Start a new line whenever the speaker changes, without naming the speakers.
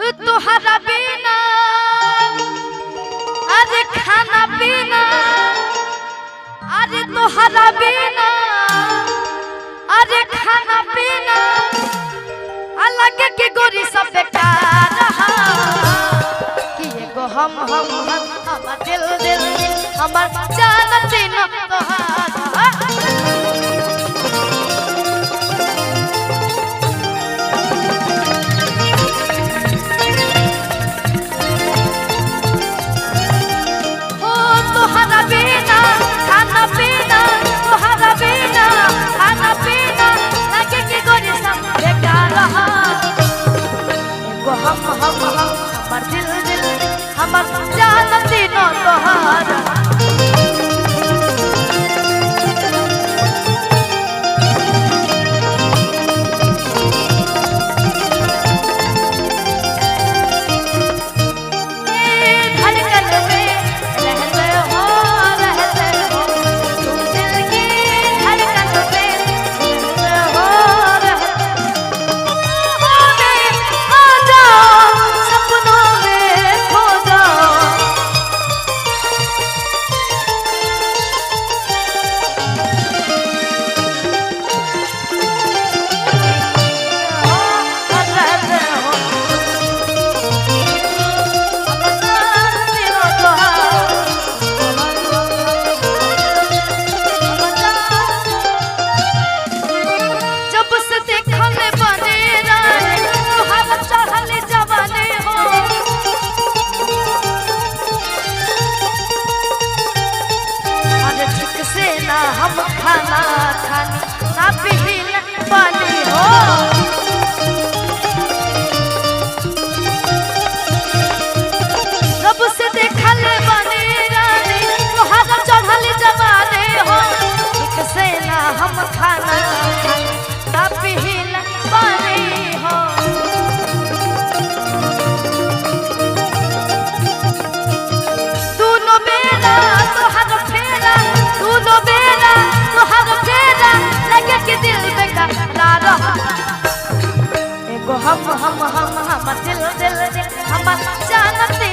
तुहरा बिना अरे खाना पीना अरे तुहरा बिना अरे खाना पीना अलग के गोरी सब बेकार कि एगो हम हमर दिल दिल हमर जानती न तोहार हमर दिल दिल हमर जानती न तोहार हम खाना खानी ना पीन पानी हो रब से देखल बने रानी तोहरा चढ़ल जवाने हो ठीक से ना हम खाना खानी ना पीन पानी हो दोनों बेला तोहरा फेरा दोनों बेला तोहरा फेरा लगे के दिल में करार एगो हम दिल दिल हमर जानती